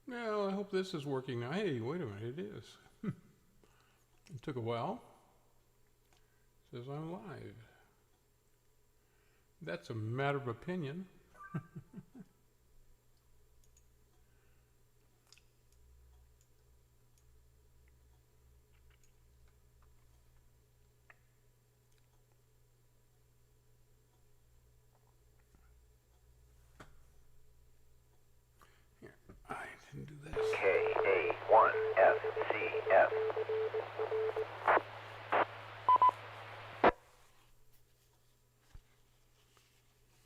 Well, I hope this is working now. Hey, wait a minute, it is. It took a while. It says I'm live. That's a matter of opinion. Here, I didn't do this. KA1SCS.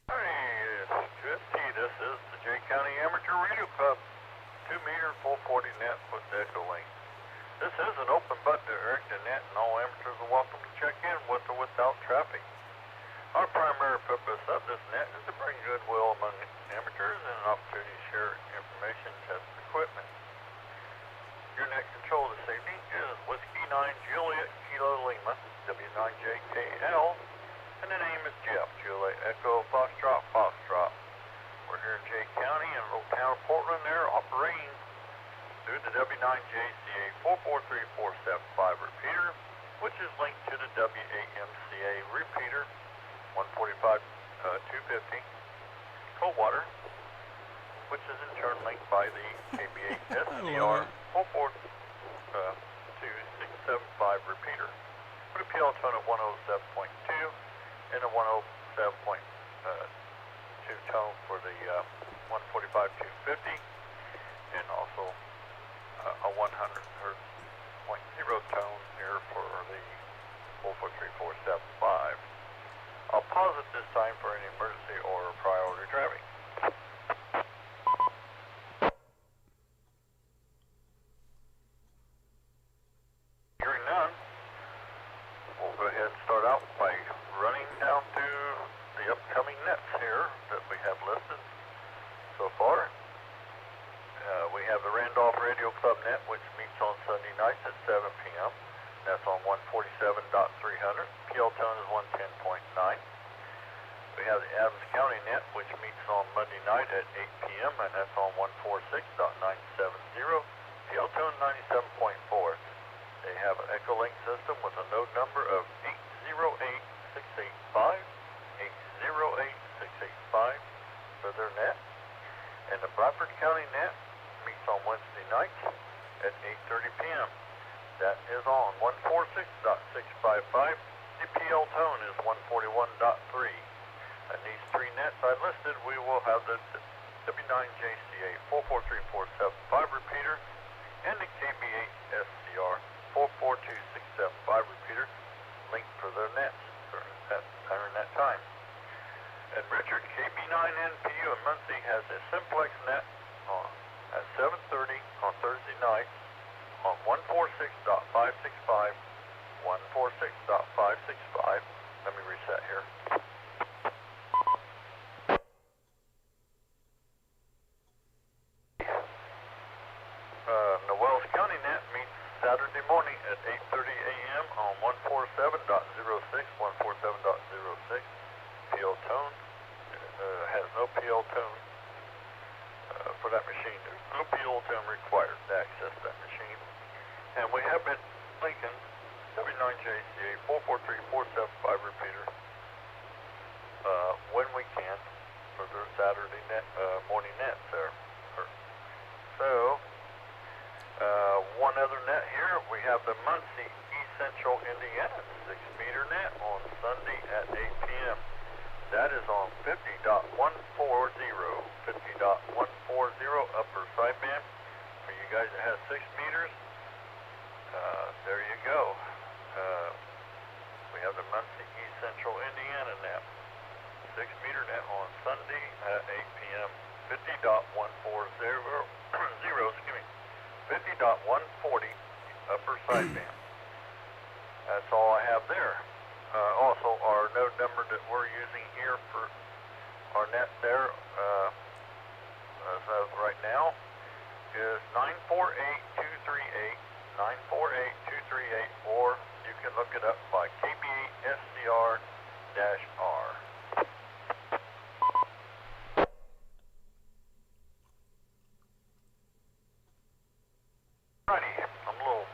Hi, this is the Jay County Amateur Radio Club. 2-meter 440 net with echo link. This is an open but directed net, and all amateurs are welcome to check in with or without traffic. Our primary purpose of this net is to bring goodwill among amateurs and an opportunity to share information, test equipment. Your net control this evening is Whiskey 9 Juliet Kilo Lima, W9JKL, and the name is Jeff, Juliet Echo Foxtrot Foxtrot. We're here in Jay County in a little town of Portland there, operating through the W9JCA 443475 repeater, which is linked to the WAMCA repeater 145 250 Coldwater, which is in turn linked by the KBA SCR 44265 repeater with a PL tone of 107.2 and a 107.2 tone for the 145 250, and also a 100 hertz .0 tone here for the 443475. I'll pause at this time for any emergency or priority traffic. Hearing none, we'll go ahead and start out by running down through the upcoming nets here that we have listed so far. We have the Randolph Radio Club net, which meets on Sunday nights at 7 p.m. That's on 147.300. PL tone is 110.9. We have the Adams County net, which meets on Monday night at 8 p.m. and that's on 146.970. PL tone 97.4. They have an Echolink system with a node number of 808685. 808685 for their net. And the Bradford County net meets on Wednesday nights at 8:30 p.m. That is on 146.655. The PL tone is 141.3. And these three nets I listed, we will have the W9JCA 443475 repeater and the KBA SCR 442675 repeater linked for their nets during that time. And Richard, KB9NPU in Muncie has a simplex net on at 7:30 on Thursday night on 146.565, 146.565. Let me reset here. The Wells County net meets Saturday morning at 8:30 a.m. on 147.06, 147.06. PL tone has no PL tone for that machine. There's no PL tone required to access that machine. And we have been linking W9JCA 443475 repeater when we can for their Saturday net, morning nets there. So, one other net here, we have the Muncie East Central Indiana 6-meter net on Sunday at 8 p.m. That is on 50.140, 50.140 upper sideband. For you guys that have 6 meters, there you go. We have the Muncie East Central Indiana net, 6-meter net on Sunday at 8 p.m. 50.140, excuse me, 50.140 upper sideband. That's all I have there. Also, our node number that we're using here for our net there, as of right now, is 948238, 948238, or you can look it up by KBA SCR-R. Alrighty, I'm a little,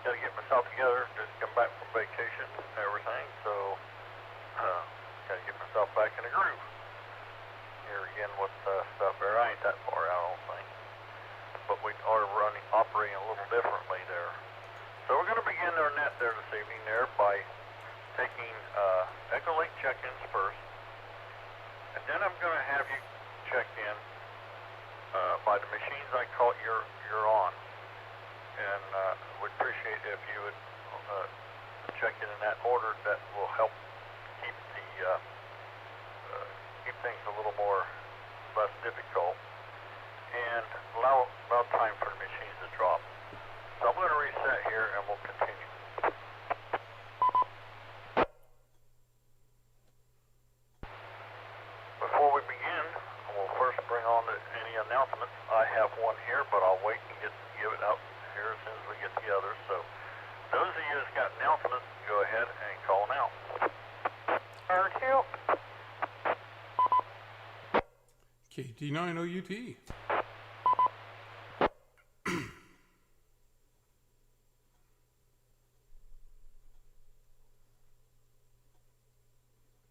gotta get myself together, just come back from vacation and everything, so, gotta get myself back in the groove. Here again with stuff there, I ain't that far out, I don't think. But we are operating a little differently there. So we're gonna begin our net there this evening there by taking, Echo Lake check-ins first. And then I'm gonna have you check in, by the machines I caught you're on. And would appreciate if you would check in that order. That will help keep the keep things a little more less difficult and allow time for the machines to drop. So I'm going to reset here and we'll continue. Before we begin, we'll first bring on any announcements. I have one here, but I'll wait and give it out here as soon as we get the others. So those of you that's got announcements, go ahead and call them out. RTO. KT9OUT.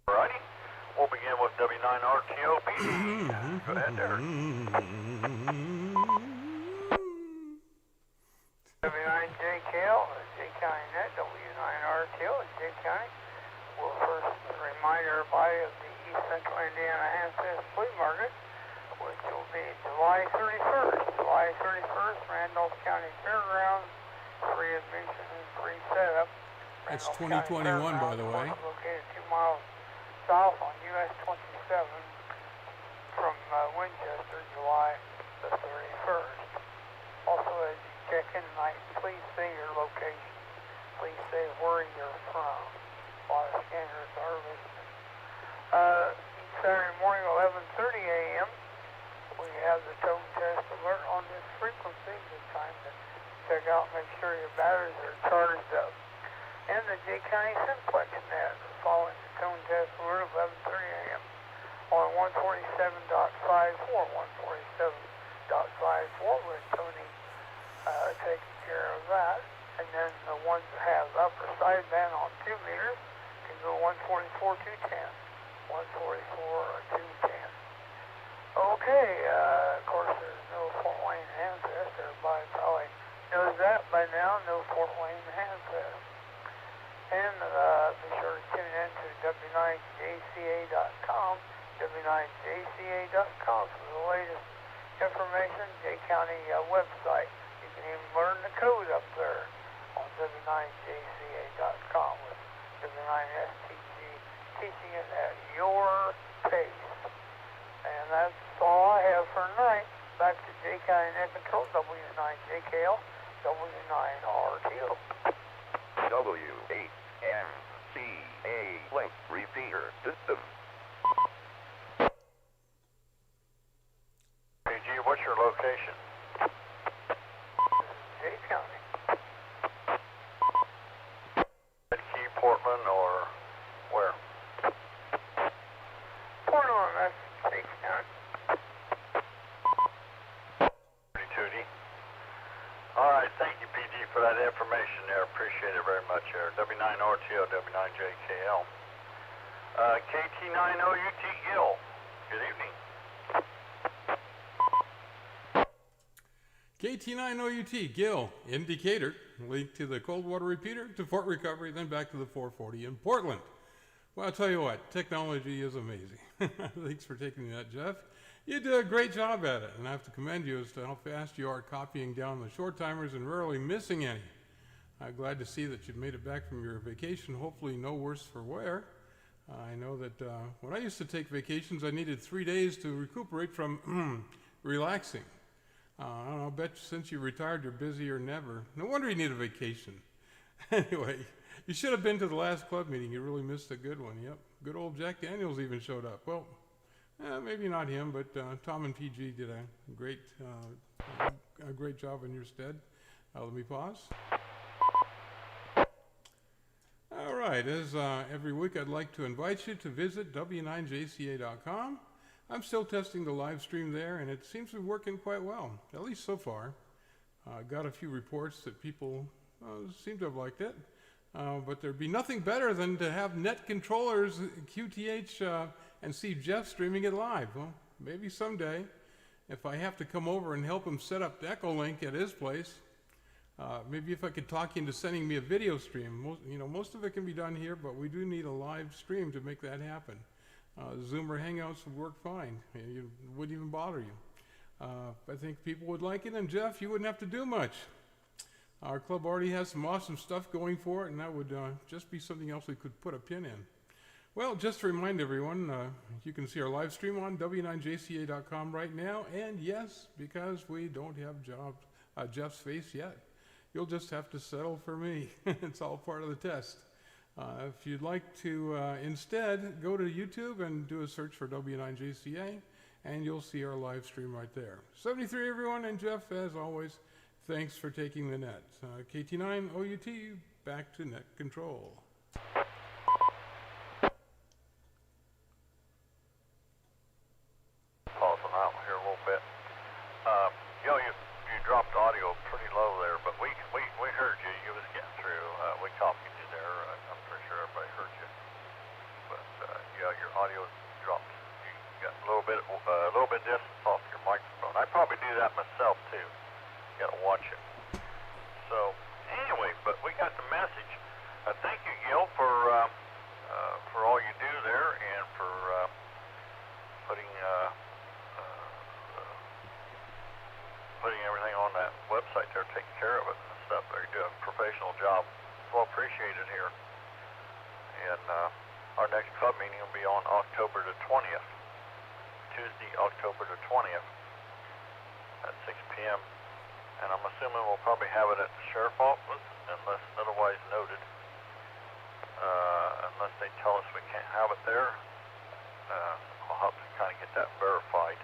Alrighty, we'll begin with W9RTO PD. Go ahead, Derek. W9JKL, J County Net, W9RTO, J County. We'll first remind everybody of the East Central Indiana Handfest Flea Market, which will be July 31st. July 31st, Randolph County Fairgrounds, free admission and free setup. That's Randolph County 2021, by the Fairgrounds, way. located 2 miles south on US 27 from Winchester, July the 31st. Also, as you check in tonight, please say your location. Please say where you're from. A lot of scanners are listening. Each Saturday morning, 11:30 a.m., we have the tone test alert on this frequency. Good time to check out, make sure your batteries are charged up. And the J County Simplex Net, following the tone test alert, 11:30 a.m. on 147.54, 147.54 with Tony taking care of that. And then the ones that have upper sideband on 2 meters can go 144.210, 144.210. Okay, of course there's no Fort Wayne Handfest. Everybody probably knows that by now, no Fort Wayne Handfest. And be sure to tune in to W9JCA.com, W9JCA.com for the latest information, J County website. You can even learn the code up there on W9JCA.com with W9STG teaching it at your pace. And that's all I have for tonight. Back to J County Net Control, W9JKL, W9RTO. W8MCA link repeater system. PG, what's your location? J County. Red Key, Portland, or where? Portland, that's J County. Pretty tooty. Alright, thank you, PG, for that information there. Appreciate it very much there. W9RTO, W9JKL. KT9OUT Gill. Good evening. KT9OUT, Gill, in Decatur, link to the Coldwater repeater, to Fort Recovery, then back to the 440 in Portland. Well, I'll tell you what, technology is amazing. Thanks for taking that, Jeff. You do a great job at it, and I have to commend you as to how fast you are copying down the short timers and rarely missing any. I'm glad to see that you've made it back from your vacation, hopefully no worse for wear. I know that when I used to take vacations, I needed 3 days to recuperate from relaxing. I don't know, I bet since you retired, you're busier than ever. No wonder you need a vacation. Anyway, you should have been to the last club meeting. You really missed a good one. Yep, good old Jack Daniels even showed up. Well, maybe not him, but Tom and PG did a great job in your stead. Let me pause. All right, as every week, I'd like to invite you to visit W9JCA.com. I'm still testing the live stream there, and it seems to be working quite well, at least so far. Got a few reports that people seem to have liked it. But there'd be nothing better than to have net controllers, QTH, and see Jeff streaming it live. Well, maybe someday, if I have to come over and help him set up Echolink at his place, maybe if I could talk you into sending me a video stream. Most of it can be done here, but we do need a live stream to make that happen. Zoom or Hangouts would work fine. It wouldn't even bother you. I think people would like it, and Jeff, you wouldn't have to do much. Our club already has some awesome stuff going for it, and that would just be something else we could put a pin in. Well, just to remind everyone, you can see our live stream on w9jca.com right now, and yes, because we don't have Jeff's face yet, you'll just have to settle for me. It's all part of the test. If you'd like to instead, go to YouTube and do a search for W9JCA, and you'll see our live stream right there. 73, everyone, and Jeff, as always, thanks for taking the net. KT9 OUT, back to net control. Pausing out here a little bit. You dropped audio pretty low there, but we heard you. You was getting through. We copied you there. I'm pretty sure everybody heard you. But your audio dropped. You got a little bit distance off your microphone. I probably do that myself too. You gotta watch it. So anyway, but we got the message. Thank you, Gil, for all you do there and for putting everything on that website there, taking care of it and stuff. They're doing a professional job. It's well appreciated here. And our next club meeting will be on October the 20th, Tuesday, October the 20th at 6 p.m. And I'm assuming we'll probably have it at the sheriff's office, unless otherwise noted. Unless they tell us we can't have it there, I'll have to kind of get that verified.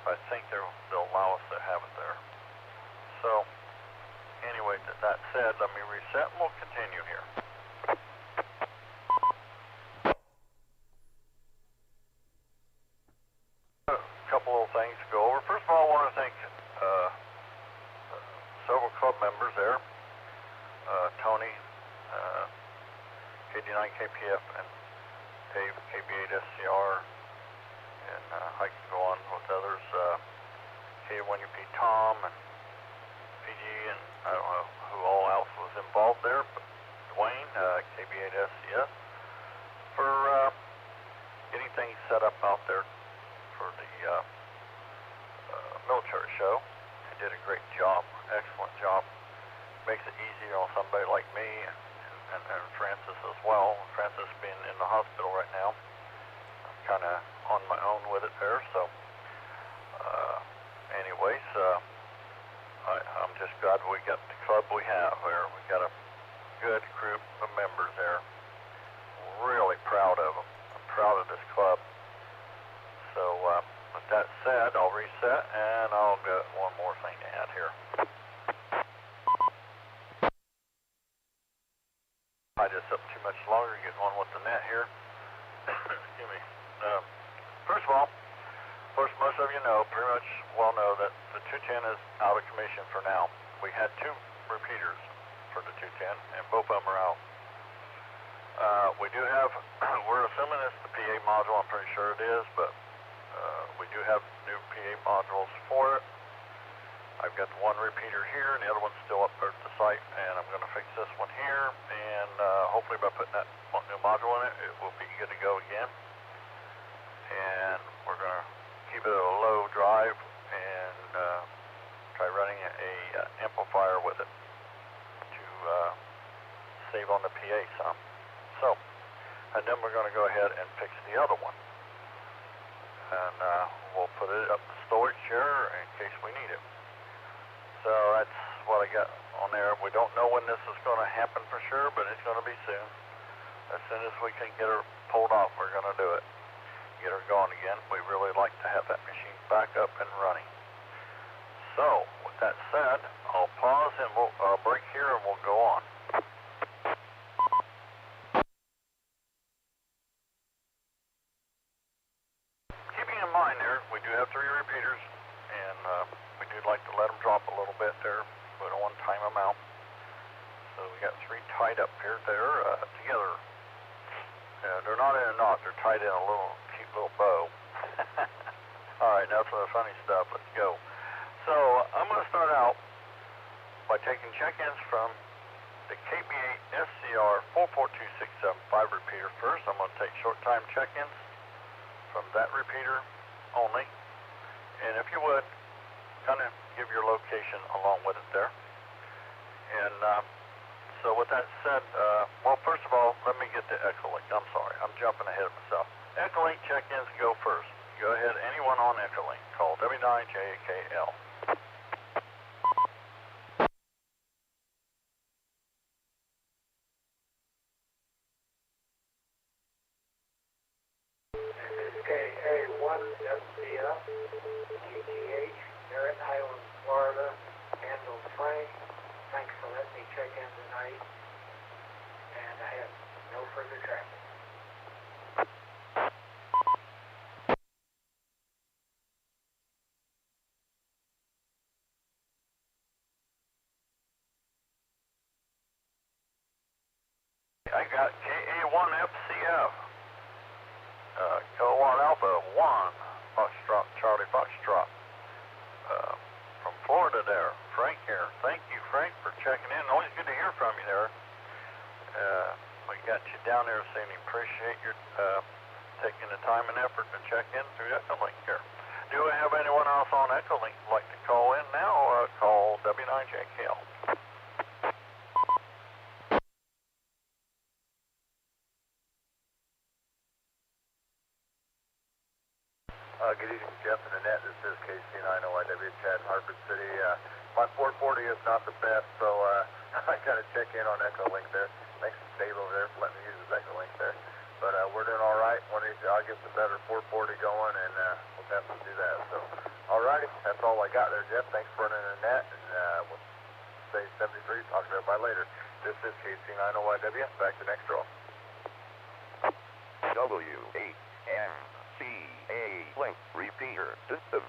I think they'll allow us to have it there. So, anyway, that said, let me reset and we'll continue here. A couple little things to go over. First of all, I want to thank several club members there. Tony, KD9 KPF, and Dave, KB8SCR, and I can go on with others, K1UP Tom, and PG, and I don't know who all else was involved there, but Dwayne, KB8SCS, for getting things set up out there for the military show. They did a great job, excellent job. Makes it easier on somebody like me and Francis as well. Francis being in the hospital right now. I'm kind of on my own with it there, so anyways, I'm just glad we got the club we have there. We got a good group of members there. Really proud of them. I'm proud of this club. So with that said, I'll reset and I'll get one more thing to add here. I just up too much longer getting on with the net here. Excuse me. First of all, of course, most of you know, pretty much well know that the 210 is out of commission for now. We had 2 repeaters for the 210, and both of them are out. We do have, we're assuming it's the PA module, I'm pretty sure it is, but we do have new PA modules for it. I've got one repeater here, and the other one's still up there at the site, and I'm going to fix this one here, and hopefully by putting that new module in it, it will be good to go again. And we're going to keep it at a low drive and try running a amplifier with it to save on the PA some. So, and then we're going to go ahead and fix the other one. And we'll put it up the storage here in case we need it. So that's what I got on there. We don't know when this is going to happen for sure, but it's going to be soon. As soon as we can get her pulled off, we're going to do it. Get her going again. We really like to have that machine back up and running. So, with that said, I'll pause and we'll break here and we'll go on. Keeping in mind there, we do have 3 repeaters, and we do like to let them drop a little bit there tied up here. They're together. They're not in a knot. They're tied in a little cute little bow. All right, now for the funny stuff. Let's go. So I'm going to start out by taking check-ins from the KB8 SCR 442675 repeater first. I'm going to take short time check-ins from that repeater only. And if you would, kind of give your location along with it there. And so with that said, well, first of all, let me get to Echolink. I'm sorry, I'm jumping ahead of myself. Echolink check-ins go first. Go ahead, anyone on Echolink, call W9JKL. KA1FCF, GTH, Merritt Island, Florida, handles Frank. Thanks for letting me check in tonight, and I have no further traffic. I got KA1FCF, Kilowatt Alpha 1, Foxtrot, Charlie Foxtrot, from Florida there. Frank here. Thank you, Frank, for checking in. Always good to hear from you there. We got you down there, saying we appreciate your taking the time and effort to check in through Echolink here. Do we have anyone else on Echolink who'd like to call in now? Call W9JKL. Good evening, Jeff and Annette. This is KC9OIW, Chad, Hartford City. My 440 is not the best, so I got to check in on Echolink there. Thanks to Dave over there for letting me use his Echolink there. But we're doing all right. I'll get the better 440 going, and we'll definitely do that. So, all righty. That's all I got there, Jeff. Thanks for running Annette, and we'll say 73. Talk to everybody later. This is KC9OIW. Back to next draw. W8MCA link repeater system.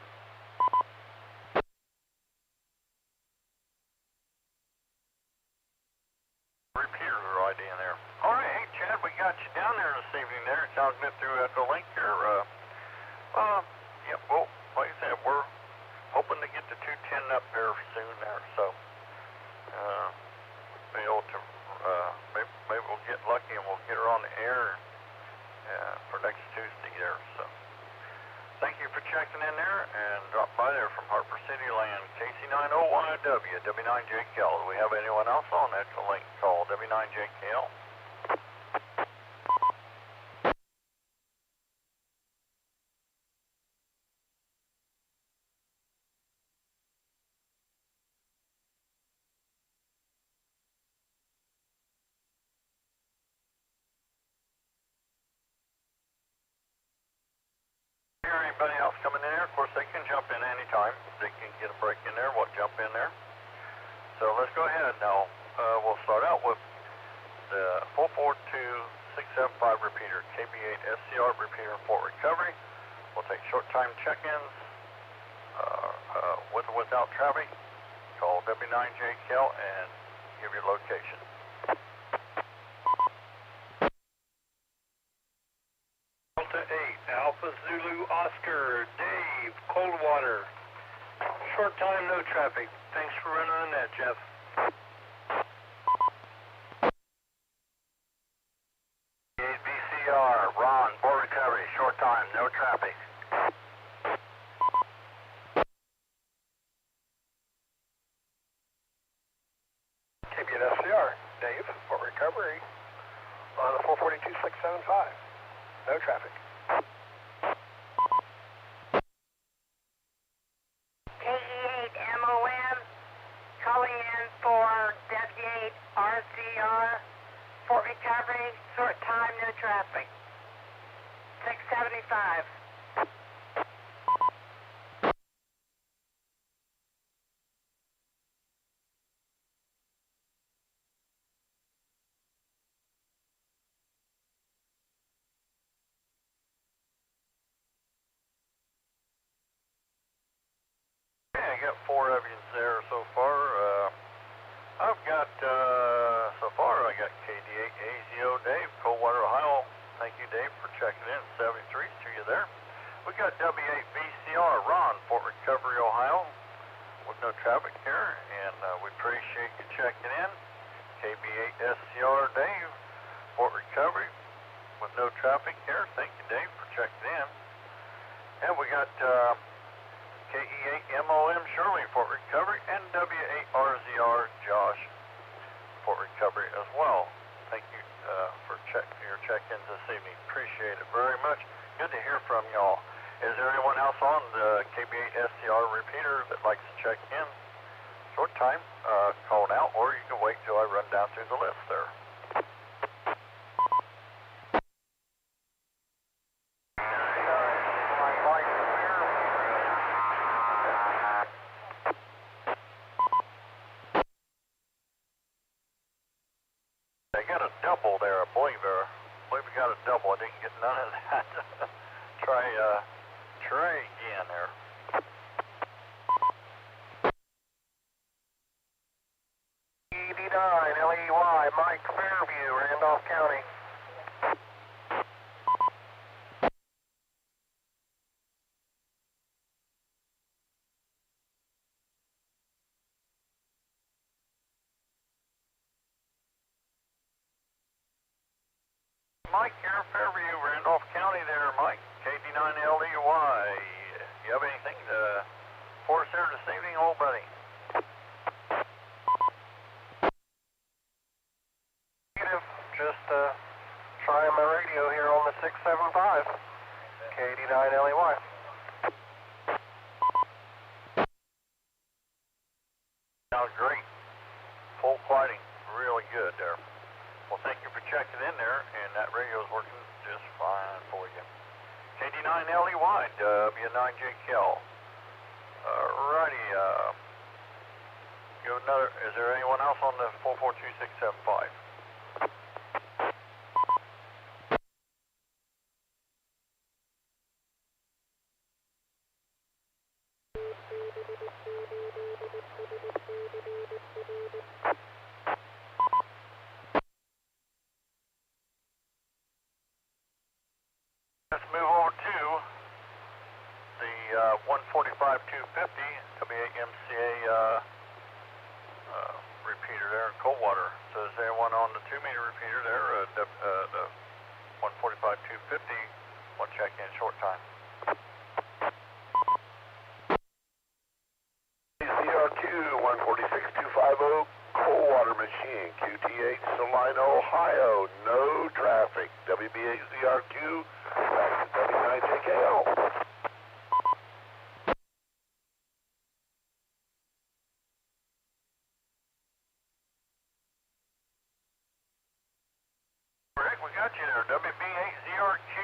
Repeater right in there. All right, hey Chad, we got you down there this evening there. Sounds good through Echolink here. Yeah, well, like I said, we're hoping to get to 210 up there soon there, so be able to, maybe we'll get lucky and we'll get her on the air for next Tuesday there, so. Thank you for checking in there and drop by there from Harper City Land, KC9OYW, W9JKL. Do we have anyone else on Echolink? Call W9JKL. Hear anybody else coming in there? Of course, they can jump in anytime. They can get a break in there. We'll jump in there. So let's go ahead now. We'll start out with the 442675 repeater, KB8 SCR repeater for recovery. We'll take short time check-ins with or without traffic. Call W9JKL and give your location. Delta 8, Alpha Zulu Oscar, Dave, Coldwater. Short time, no traffic. Thanks for running the net, Jeff. BCR, Ron, for recovery, short time, no traffic. KB8 SCR, Dave, for recovery on the 442675. No traffic. KE8 MOM, calling in for W8 RCR, Fort Recovery, short time, no traffic. 675. I got 4 of you there so far. I've got, so far I got KD8AZO Dave, Coldwater, Ohio. Thank you, Dave, for checking in. 73 to you there. We got W8BCR, Ron, Fort Recovery, Ohio, with no traffic here, and we appreciate you checking in. KB8SCR Dave, Fort Recovery, with no traffic here. Thank you, Dave, for checking in. And we got KE8MOM Shirley, Fort Recovery, and W8RZR Josh, Fort Recovery as well. Thank you for your check-ins this evening. Appreciate it very much. Good to hear from y'all. Is there anyone else on the KB8SCR repeater that likes to check in? Short time, called out, or you can wait till I run down through the list there. I got a double there, I believe we got a double. I didn't get none of that. Try again there. ED9 LEY, Mike Fairview, Randolph County. Mike here, Fairview, Randolph County there, Mike. KD9LEY. You have anything for us there this evening, old buddy? Negative. Just trying my radio here on the 675. KD9LEY. Sounds great. Full quieting. Really good there. Well, thank you for checking in there, and that radio is working just fine for you. KD9LEY, W9JKL. Alrighty, give another, is there anyone else on the 442675? Let's move over to the 145-250 WAMCA repeater there in Coldwater. So is anyone on the 2-meter repeater there, the 145-250? We'll check in short time. ZRQ 146250, Coldwater Machine, QT8, Saline, Ohio, no traffic. WB8ZRQ, back to W9JKL. Rick, we got you there. WB8ZRQ,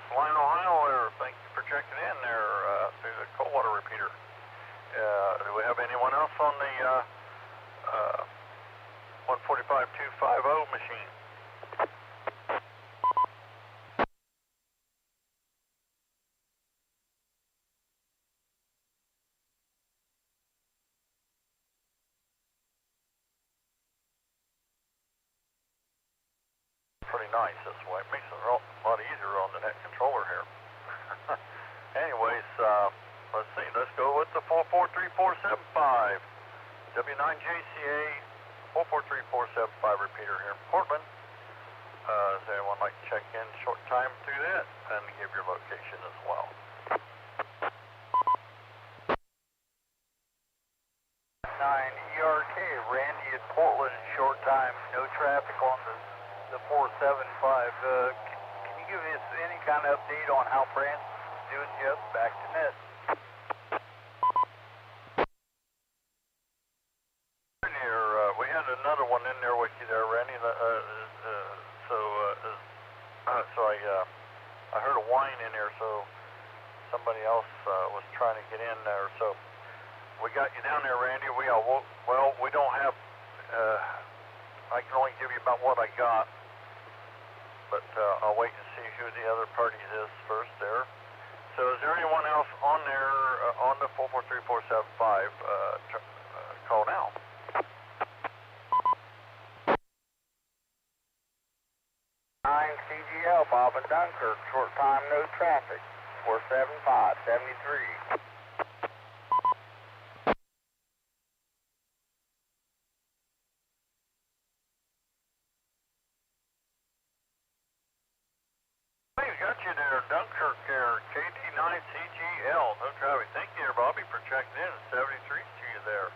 Saline, Ohio there. Thank you for checking in there through the Coldwater repeater. Do we have anyone else on the 145-250 machine? Pretty nice this way. It makes it a lot easier on the net controller here. Anyways, let's see. Let's go with the 443475. W9JCA 443475 repeater here in Portland. Does anyone like to check in short time through that and give your location as well? 9 ERK, Randy at Portland, short time, no traffic on the 475. Can you give us any kind of update on how France is doing, Jeff? Back to net. We had another one in there with you there, Randy. I heard a whine in there, so somebody else was trying to get in there. So we got you down there, Randy. We don't have. I can only give you about what I got, but I'll wait and see who the other parties is first there. So is there anyone else on there on the 443475 call now? traffic. 475, 73. Hey, got you there, Dunkirk there, KD9CGL. No traffic. Thank you there, Bobby, for checking in. 73 to you there.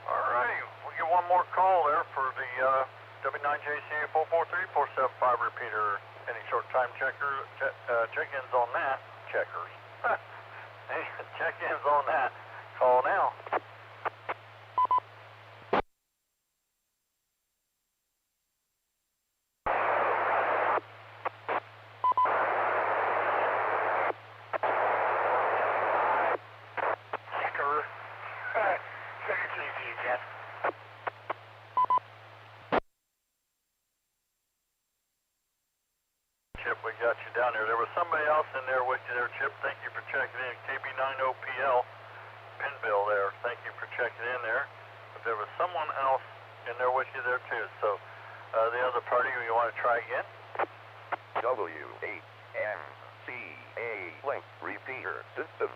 Alrighty, we'll get one more call there for the W9JCA 443-475 repeater. Any short time check-ins on that? Checkers. Hey, check-ins on that. Call now. Chip, we got you down there. There was somebody else in there with you there, Chip. Thank you for checking in. KB90PL, Pinville there. Thank you for checking in there. But there was someone else in there with you there too. So the other party, you want to try again? W8MCA link repeater system.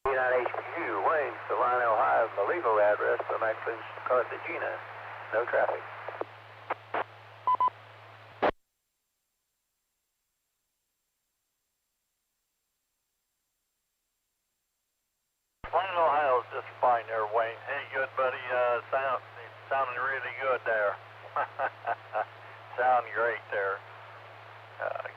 HQ, Wayne, Salina, Ohio, the legal address of Maxine Carthagena. No traffic. Plain Ohio's just fine there, Wayne. Hey, good buddy. Sounding really good there. Sounding great there.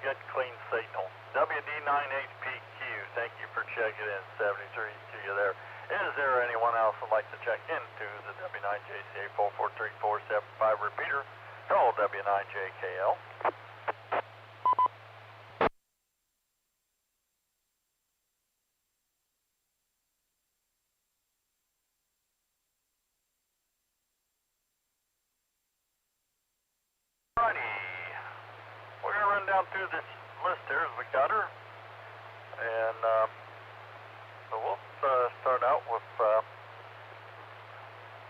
Good clean signal. WD9HPQ, thank you for checking in. 73 to you there. Is there anyone else who'd like to check into the W9JCA 443-475 repeater? Call W9JKL. Alrighty, we're going to run down through this list here as we got her. And so we'll start out with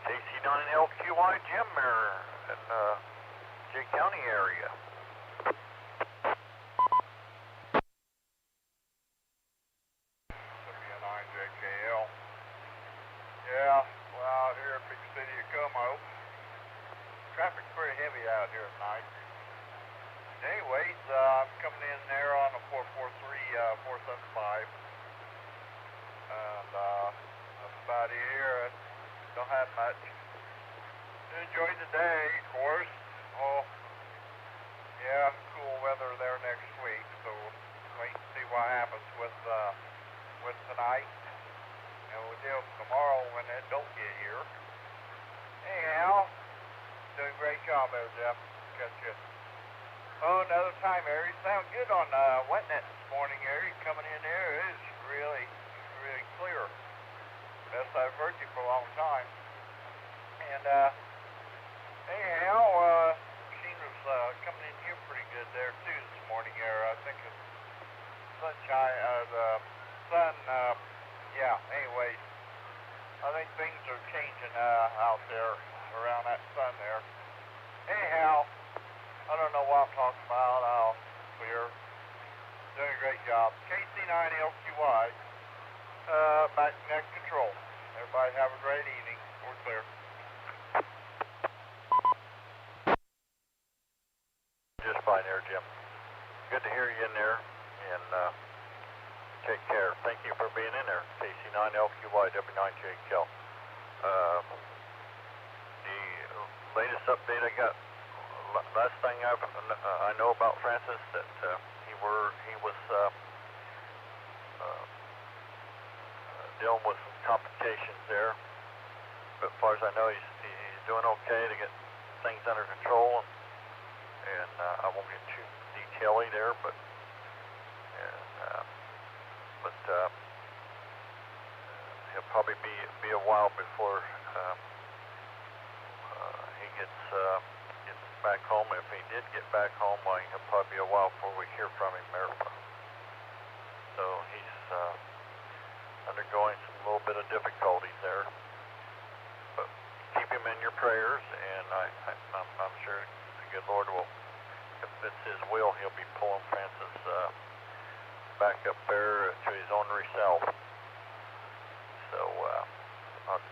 KC9LQY Jim there in Jay County area. W9JKL. Yeah, well, out here in Big City of Como. Traffic's pretty heavy out here at night. Anyways, I'm coming in there on a 443-475. And that's about it here. Don't have much. Enjoy the day, of course. Oh, yeah, cool weather there next week. So wait and see what happens with tonight. And we'll deal with tomorrow when it don't get here. Anyhow. Doing a great job there, Jeff. Catch you. Oh, another time, Harry. Sound good on WetNet this morning, Harry. Coming in there is really clear. Best I've heard you for a long time. And anyhow, machine was coming in here pretty good there too this morning, Harry. I think it's sunshine. The sun. Yeah. Anyways, I think things are changing out there. Around that sun there. Anyhow, I don't know what I'm talking about. I'll clear. Doing a great job. KC9LQY, back to net control. Everybody have a great evening. We're clear. Just fine there, Jim. Good to hear you in there, and take care. Thank you for being in there. KC9LQY, W9JKL. The latest update I got, last thing I know about Francis, that he was dealing with some complications there. But as far as I know, he's doing okay to get things under control, and I won't get too detaily there, but he'll probably be a while before he gets back home. If he did get back home, he'll probably be a while before we hear from him there. So he's undergoing some little bit of difficulties there. But keep him in your prayers, and I'm sure the good Lord will it's his will, he'll be pulling Francis back up there to his ornery self. So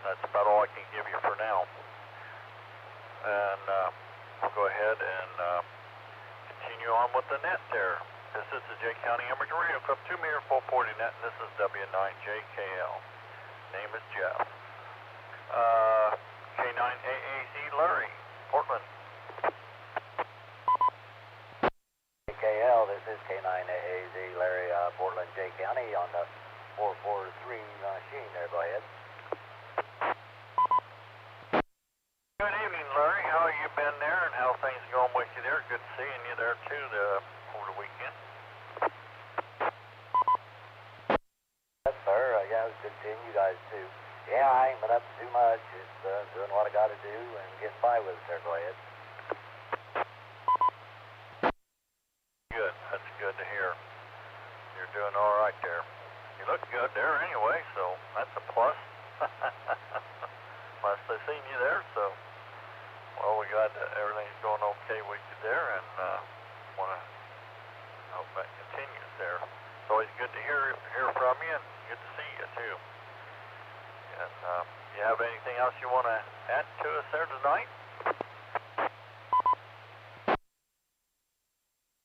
that's about all I can give you for now. And we'll go ahead and continue on with the net there. This is the Jay County Amateur Radio Club 2 meter 440 net, and this is W9JKL. Name is Jeff. K9AAZ Larry, Portland. JKL, this is K9AAZ Larry, Portland, Jay County on the 443 machine there. Go ahead. Good evening, Larry. How have you been there, and how things going with you there? Good seeing you there too over the weekend. Yes, sir. Yeah, it was good seeing you guys too. Yeah, I ain't been up to too much. Just doing what I got to do and getting by with it there. Go ahead. Good. That's good to hear. You're doing all right there. You look good there anyway, so that's a plus. Must have seen you there, so. Well, we glad that everything's going okay with you there, and want to hope that continues there. It's always good to hear from you, and good to see you too. And you have anything else you want to add to us there tonight?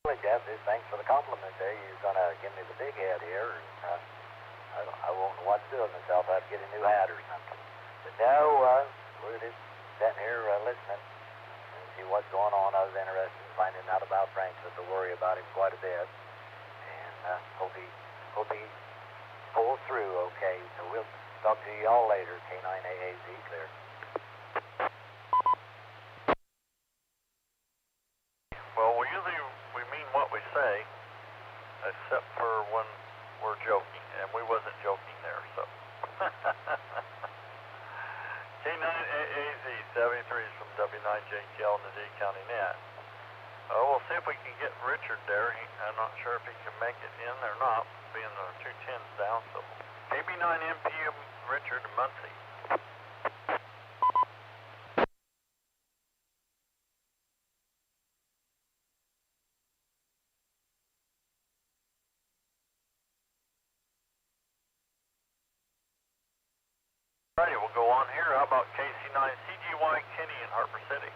Well, Jeff, thanks for the compliment there. You're going to give me the big head here, and I won't know what to do with myself. I have to get a new hat or something. But no, we're just sitting here listening and see what's going on. I was interested in finding out about Francis. I worry about him quite a bit, and hope he pulls through okay. So we'll talk to you all later. K9AAZ clear. Well, usually we mean what we say, except for when we're joking, and we wasn't joking there, so. K9AAZ 73 is from W9JKL in the Jay County net. We'll see if we can get Richard there. I'm not sure if he can make it in or not, being the 210's down, so. KB9MPM Richard Muncie. Alrighty, we'll go on here. How about KC9CGY Kenny in Harper City?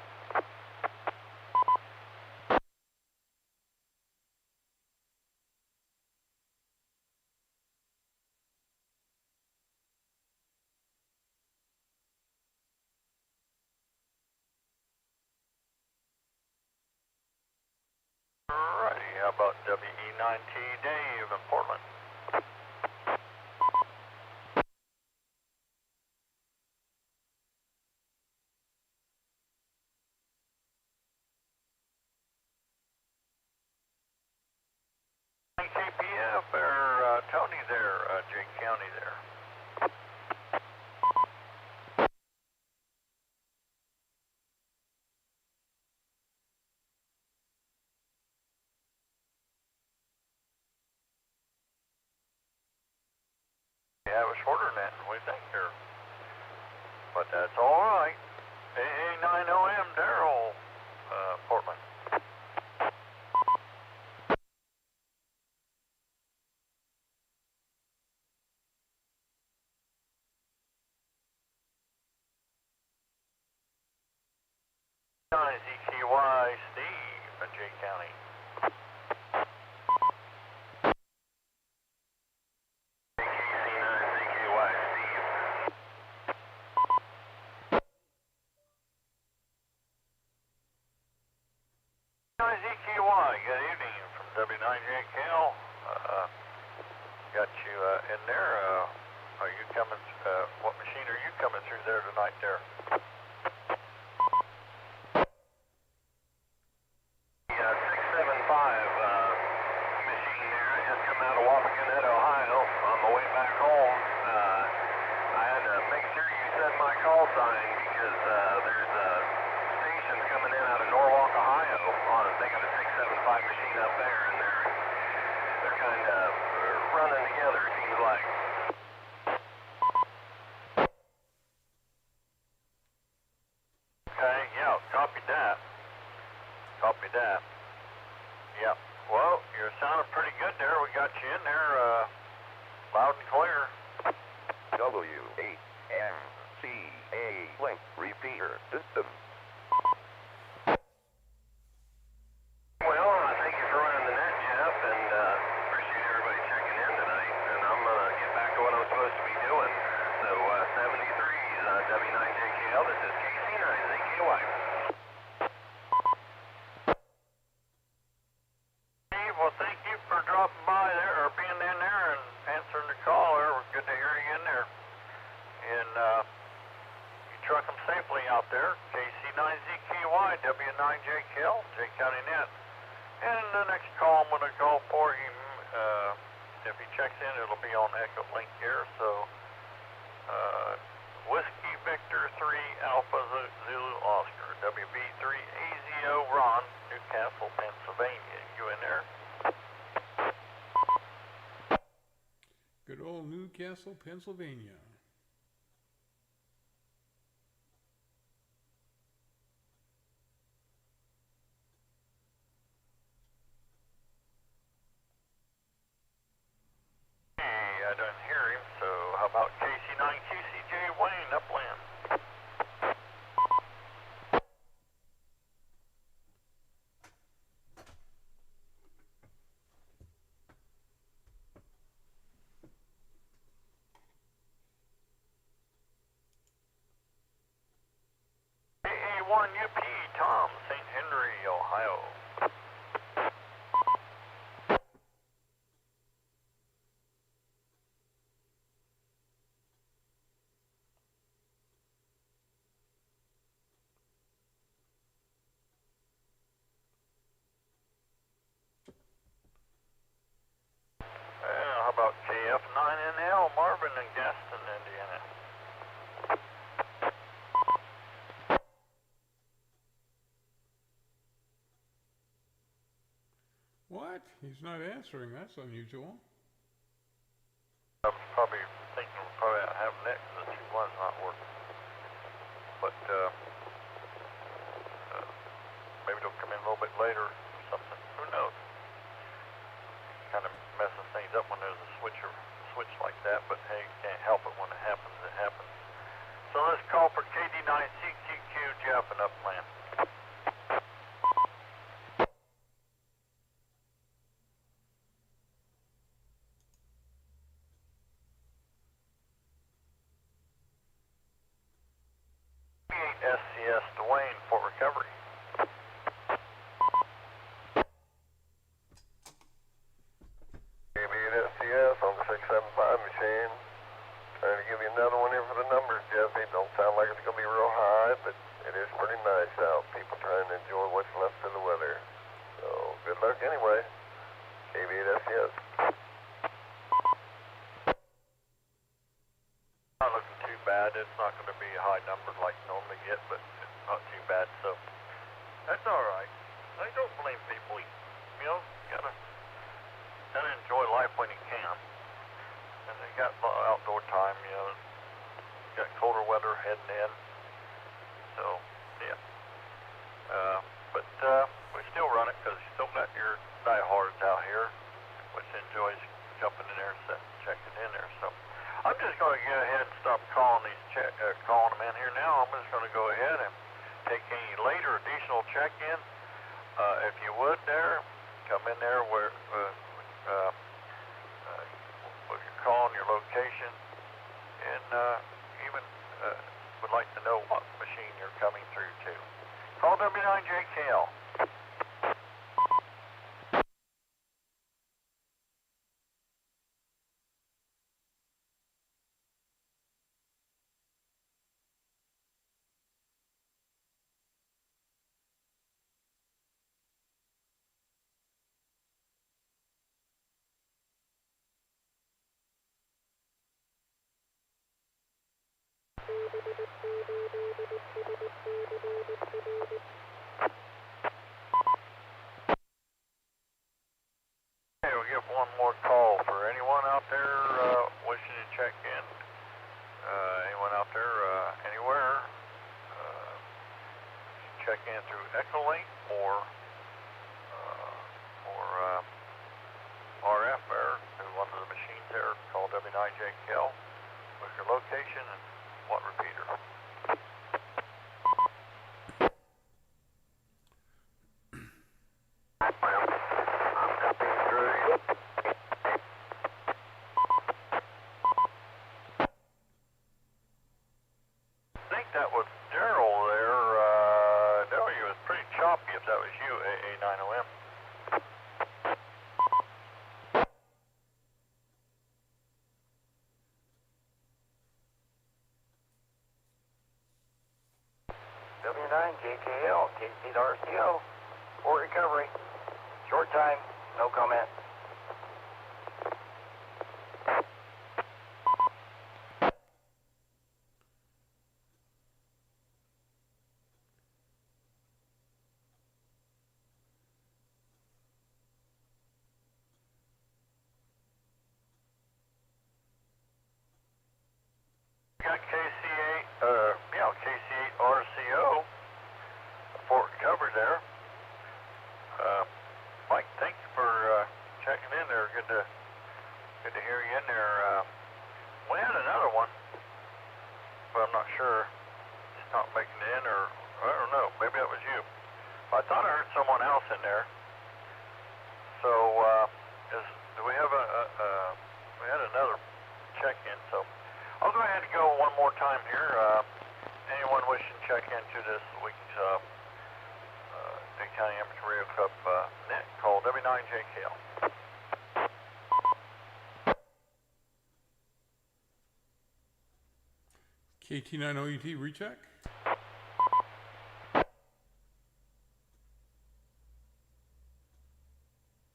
Alrighty, how about WE9T Dave in Portland? KPF or Tony there, Jay County there. Yeah, it was shorter than that, we think here. But that's alright. AA9OM Daryl, Portland. ZKY Steve in Jay County. KC9ZKY Steve. ZKY, good evening from W9JKL. Got you in there. Are you coming? What machine are you coming through there tonight there? got you in there, loud and clear. WHMCA link repeater system. Well, thank you for running the net, Jeff, and appreciate everybody checking in tonight. And I'm gonna get back to what I'm supposed to be doing. So 73 W9JKL. This is KC9ZKY. Steve, well, thank you for dropping by there or being in there and answering the call. There, it was good to hear you in there. And you truck them safely out there. KC9ZKY, W9JKL, J County Net. And the next call I'm going to call for him, if he checks in, it'll be on Echo Link here. So, Whiskey Victor 3 Alpha Zulu Oscar, WB3 AZO Ron, Newcastle, Pennsylvania. You in there? Good old Newcastle, Pennsylvania. Hey, I don't hear him, so how about KC9QCJ Wayne, Upland? AA1UP, Tom, St. Henry, Ohio. How about KF9NL, Marvin and Gaston, Indiana? What? He's not answering. That's unusual. I'm probably thinking we'll probably have next because the 2-1's not working. But maybe it'll come in a little bit later or something. Who knows? Kind of messes things up when there's a switch like that, but hey, you can't help it. When it happens, it happens. So let's call for KD9CQQ, Jeff and Upland. SCS Dwayne, Fort Recovery. SCS on the 675 machine. Trying to give you another one here for the numbers, Jeffy. Don't sound like it's going to be real high, but it is pretty nice out. People trying to enjoy what's left of the weather. So, good luck anyway. KB8SCS. Not looking too bad. It's not going to be a high number like you normally get, but it's not too bad, so that's all right. I don't blame people. You know, gotta enjoy life when you can. And they got a lot of outdoor time, you know. Got colder weather heading in. So, yeah. But we still run it because you still got your diehards out here, which enjoys jumping in there and checking in there. So, I'm just going to go ahead and stop calling calling them in here now. I'm just going to go ahead and take any later additional check-in. If you would there, come in there where with your call and your location, and even would like to know what machine you're coming through to. Call W9JKL. Okay, we'll give one more call for anyone out there wishing to check in. Anyone out there anywhere, check in through Echolink or RF or WB9JKL with your location and what repeater. I think that was Daryl there. Daryl, you was pretty choppy if that was you, AA90M. W9JKL, KC to RCO. For recovery. Short time, no comment. Got KC8 RCO for recovery there. Mike, thank you for checking in there. Good to hear you in there. We had another one, but I'm not sure. It's not making it in, or I don't know. Maybe that was you. I thought I heard someone else in there. So, do we have we had another check-in, so I'll go ahead and go one more time here. Anyone wishing to check into this week's Dade County Amateur Radio Cup net, call W9JKL. KT9OET recheck.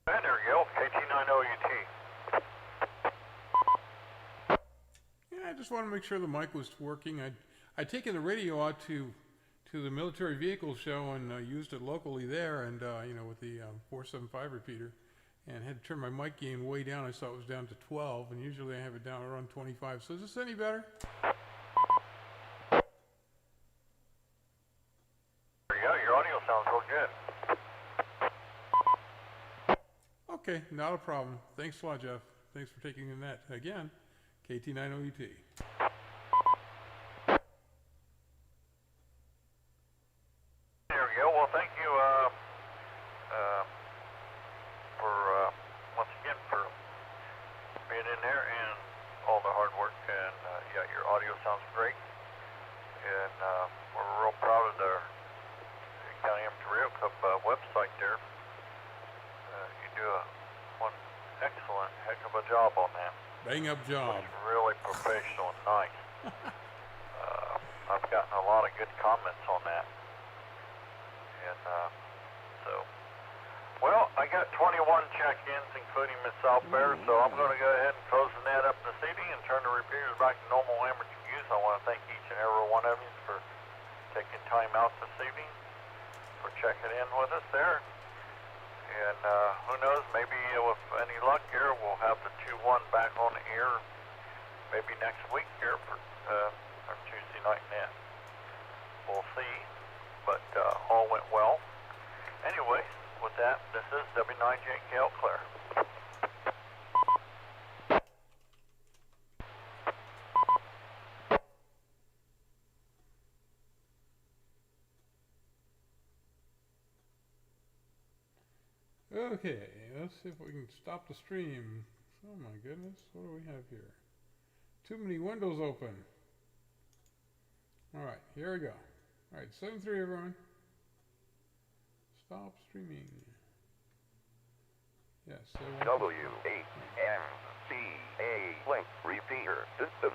And there we go, KT9OUT. Yeah, I just want to make sure the mic was working. I'd taken the radio out to the military vehicle show and used it locally there, and with the 475 repeater, and had to turn my mic gain way down. I saw it was down to 12, and usually I have it down around 25. So is this any better? There you go, your audio sounds real good. Okay, not a problem. Thanks a lot, Jeff. Thanks for taking the net again. KT9OET. There we go. Well, thank you for once again for being in there and all the hard work. And yeah, your audio sounds great, and we're real proud of the County Amateur Radio Cup website there. You do one excellent heck of a job on that. Bang up job. It's really professional and nice. I've gotten a lot of good comments on that. And well, I got 21 check-ins, including Miss South Bear, so I'm going to go ahead and close the net up this evening and turn the repeaters back to normal amateur use. I want to thank each and every one of you for taking time out this evening, for checking in with us there. And who knows, maybe with any luck here, we'll have the 2-1 back on the air maybe next week here for our Tuesday night net. We'll see, but all went well. Anyways, with that, this is W9JKL Claire. Okay, let's see if we can stop the stream. Oh my goodness, what do we have here? Too many windows open. Alright, here we go. Alright, 7-3 everyone. Stop streaming. Yes, W8MCA link repeater system.